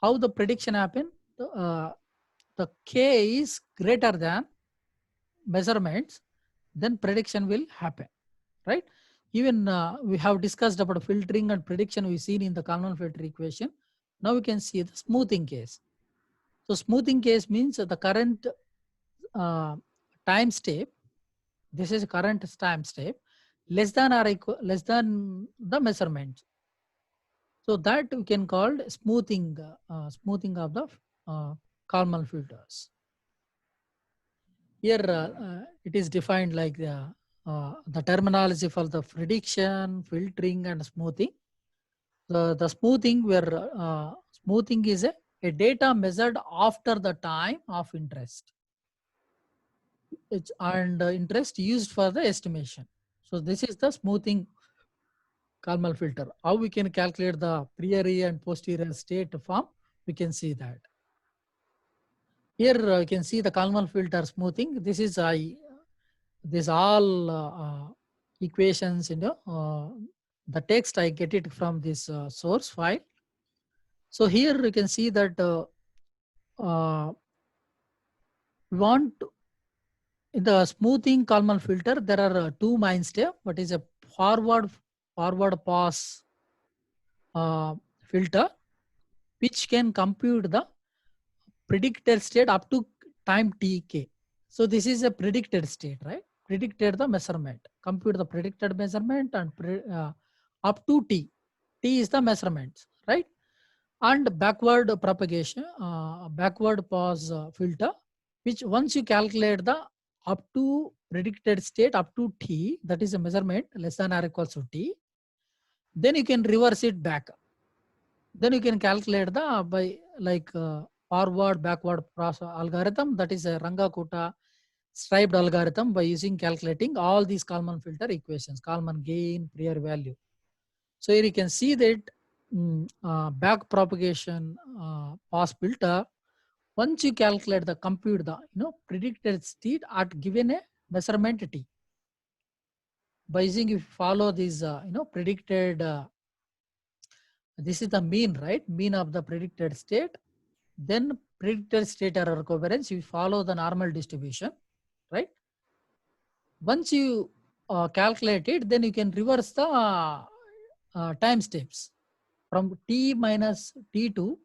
how the prediction happen? The K is greater than measurements, then prediction will happen, right? Even we have discussed about filtering and prediction we've seen in the Kalman filter equation. Now we can see the smoothing case. So smoothing case means the current time step, this is current time step, less than or equal, less than the measurement. So that we can call smoothing, smoothing of the Kalman filters. Here it is defined like the terminology for the prediction, filtering, and smoothing. The smoothing where smoothing is a data measured after the time of interest. And interest used for the estimation. So this is the smoothing Kalman filter. How we can calculate the prior and posterior state form, we can see that. Here you can see the Kalman filter smoothing. This is this all equations, the text I get it from this source file. So here you can see that we want to, in the smoothing Kalman filter, there are two main steps. What is a forward pass filter, which can compute the predicted state up to time tk. So this is a predicted state, right? Predicted the measurement, compute the predicted measurement and up to t. T is the measurement, right? And backward propagation, backward pass filter, which once you calculate the up to predicted state up to t, that is a measurement less than or equals to t, then you can reverse it back. Then you can calculate the by like forward backward process algorithm, that is a Runge-Kutta striped algorithm, by using calculating all these Kalman filter equations, Kalman gain, prior value. So here you can see that back propagation pass filter, once you calculate the compute the predicted state at given a measurement t, by using, if you follow these predicted this is the mean, right? Mean of the predicted state. Then predicted state error covariance, you follow the normal distribution, right? Once you calculate it, then you can reverse the time steps from t minus t to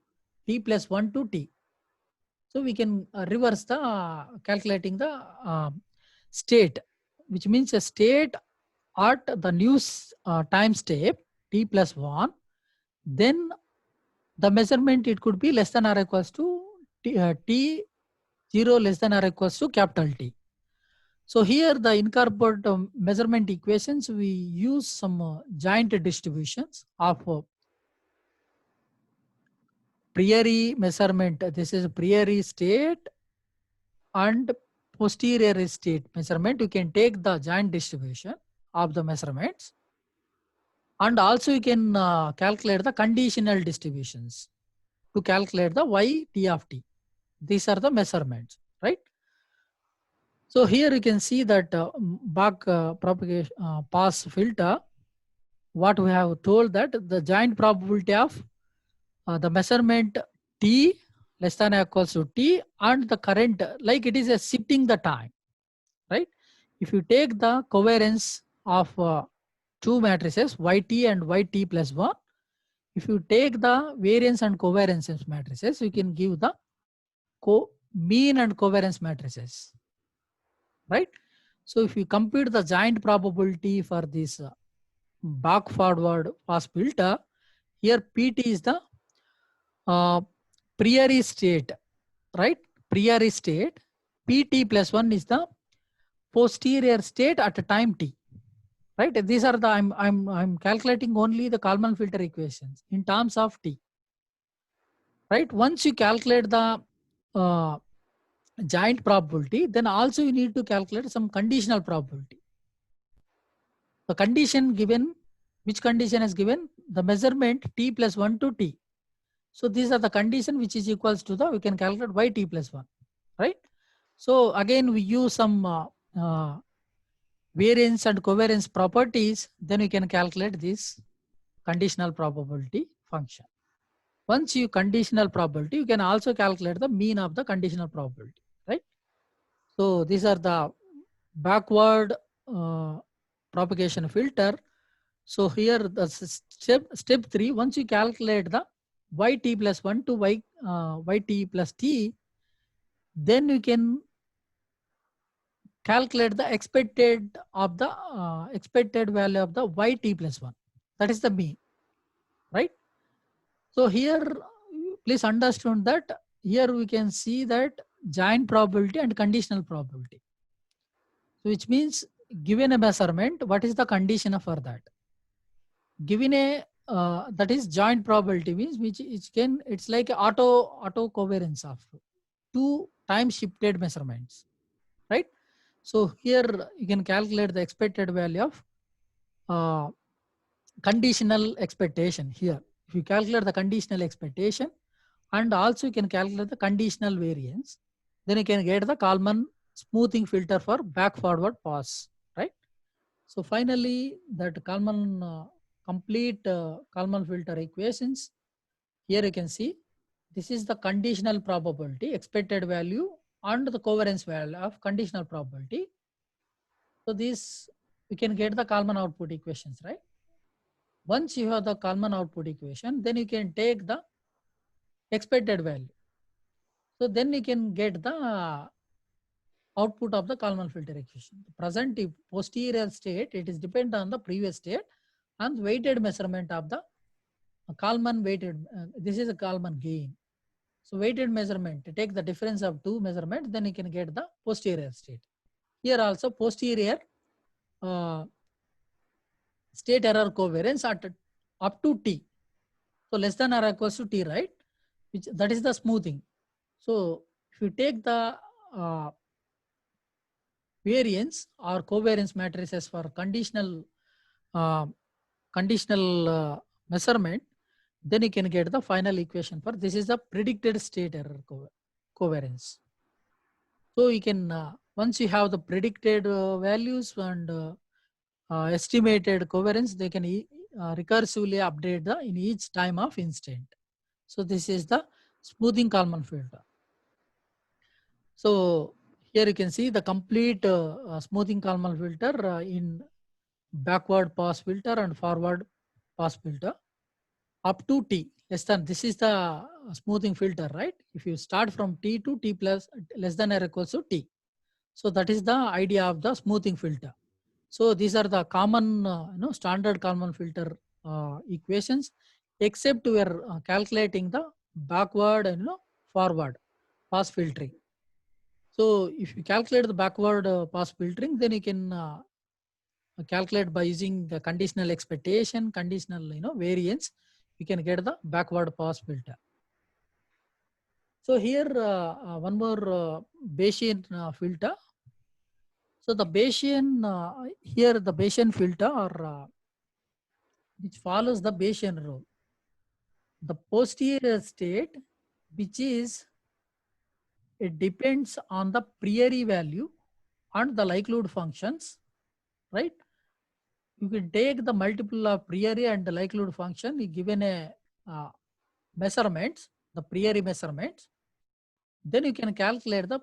t plus 1 to t. So we can reverse the calculating the state, which means a state at the new time step t plus 1, then the measurement, it could be less than or equals to t 0 less than or equals to capital T. So here the incorporate measurement equations, we use some joint distributions of priori measurement. This is priori state and posterior state measurement. You can take the joint distribution of the measurements, and also you can calculate the conditional distributions to calculate the y t of t. These are the measurements, right? So here you can see that back propagation pass filter, what we have told that the joint probability of the measurement t less than or equals to t and the current, like it is a shifting the time, right? If you take the covariance of two matrices yt and yt plus 1, if you take the variance and covariance matrices, you can give the mean and covariance matrices, right? So if you compute the joint probability for this back forward pass filter, here pt is the priori state, right? Priori state. pt plus 1 is the posterior state at a time t, right? These are the I'm calculating only the Kalman filter equations in terms of t, right? Once you calculate the joint probability, then also you need to calculate some conditional probability. The condition given, which condition is given? The measurement t plus 1 to t. So these are the condition which is equals to the, we can calculate yt plus 1, right? So again, we use some variance and covariance properties, then we can calculate this conditional probability function. Once you conditional probability, you can also calculate the mean of the conditional probability, right? So these are the backward propagation filter. So here the step 3, once you calculate the yt plus 1 to yt plus t, then you can calculate the expected value of the yt plus 1. That is the mean, right? So here, please understand that here we can see that joint probability and conditional probability. So which means given a measurement, what is the condition for that? Given a that is joint probability means it's like auto covariance of 2 time shifted measurements, right? So here you can calculate the expected value of conditional expectation here. If you calculate the conditional expectation and also you can calculate the conditional variance, then you can get the Kalman smoothing filter for back forward pass, right? So finally that Kalman complete Kalman filter equations, here you can see this is the conditional probability, expected value and the covariance value of conditional probability. So this we can get the Kalman output equations, right? Once you have the Kalman output equation, then you can take the expected value. So then you can get the output of the Kalman filter equation. The present posterior state, it is dependent on the previous state and weighted measurement of the Kalman weighted, this is a Kalman gain. So weighted measurement, take the difference of 2 measurements, then you can get the posterior state. Here also posterior state error covariance at up to t. So less than or equals to t, right? Which that is the smoothing. So if you take the variance or covariance matrices for conditional measurement, then you can get the final equation for this is the predicted state error covariance. So you can once you have the predicted values and estimated covariance, they can recursively update in each time of instant. So this is the smoothing Kalman filter. So here you can see the complete smoothing Kalman filter in backward pass filter and forward pass filter up to t less than. This is the smoothing filter, right? If you start from t to t plus less than or equals to t. So that is the idea of the smoothing filter. So these are the common, standard Kalman filter equations, except we are calculating the backward and forward pass filtering. So if you calculate the backward pass filtering, then you can calculate by using the conditional expectation, conditional variance. You can get the backward pass filter. So here one more Bayesian filter. So the Bayesian here the Bayesian filter or which follows the Bayesian rule. The posterior state, which is it depends on the priori value and the likelihood functions, right? You can take the multiple of priori and the likelihood function given a measurements, the priori measurements, then you can calculate the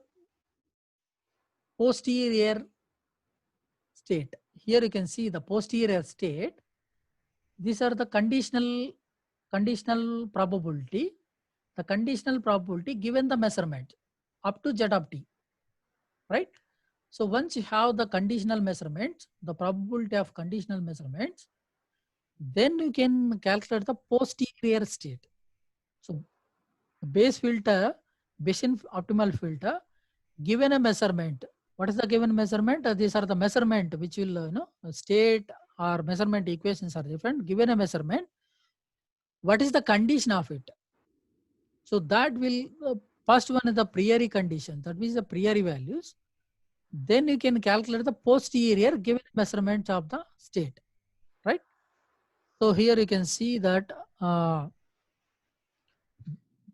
posterior state. Here you can see the posterior state. These are the conditional probability. The conditional probability given the measurement up to z of t, right? So once you have the conditional measurements, the probability of conditional measurements, then you can calculate the posterior state. So base filter, Bayesian optimal filter, given a measurement. What is the given measurement? These are the measurement which will, state or measurement equations are different. Given a measurement, what is the condition of it? So that will, first one is the priori condition, that means the priori values. Then you can calculate the posterior given measurements of the state, right? So here you can see that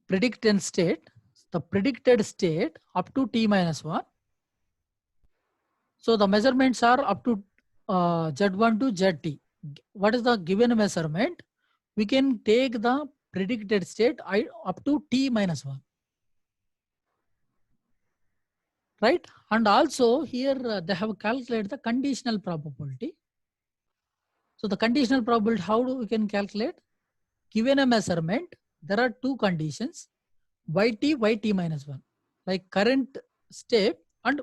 predicted state, the predicted state up to t minus 1. So the measurements are up to Z1 to Zt. What is the given measurement? We can take the predicted state up to t minus 1. Right? And also here they have calculated the conditional probability. So the conditional probability, how do we can calculate? Given a measurement, there are two conditions, yt minus 1, like current step and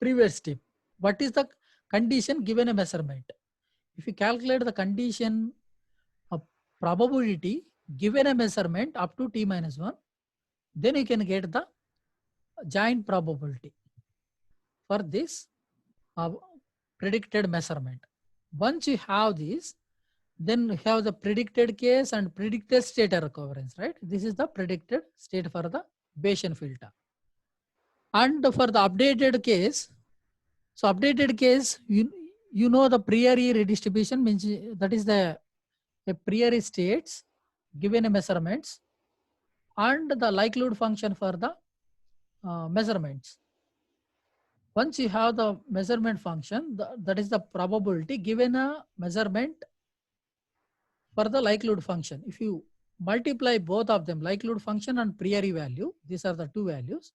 previous step. What is the condition given a measurement? If you calculate the condition of probability given a measurement up to t minus 1, then you can get the joint probability for this predicted measurement. Once you have this, then you have the predicted case and predicted state occurrence, right? This is the predicted state for the Bayesian filter. And for the updated case, so updated case, you know the priori redistribution means that is the priori states given a measurements and the likelihood function for the measurements. Once you have the measurement function, that is the probability given a measurement for the likelihood function. If you multiply both of them, likelihood function and priori value, these are the two values,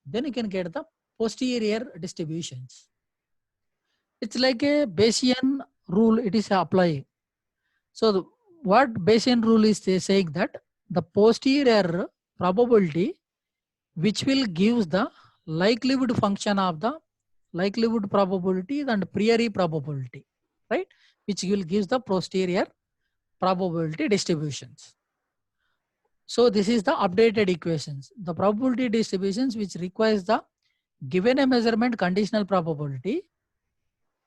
then you can get the posterior distributions. It's like a Bayesian rule it is applying. So what Bayesian rule is saying that the posterior probability which will give the likelihood function of the likelihood probability and priori probability, right? Which will give the posterior probability distributions. So this is the updated equations. The probability distributions which requires the given a measurement conditional probability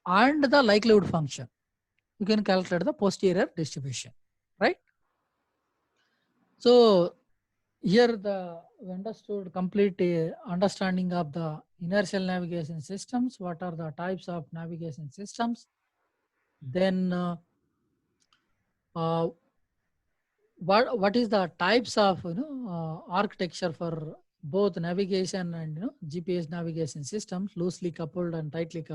and the likelihood function. You can calculate the posterior distribution, right? So here we understood complete understanding of the inertial navigation systems. What are the types of navigation systems? Then what is the types of architecture for both navigation and GPS navigation systems, loosely coupled and tightly coupled?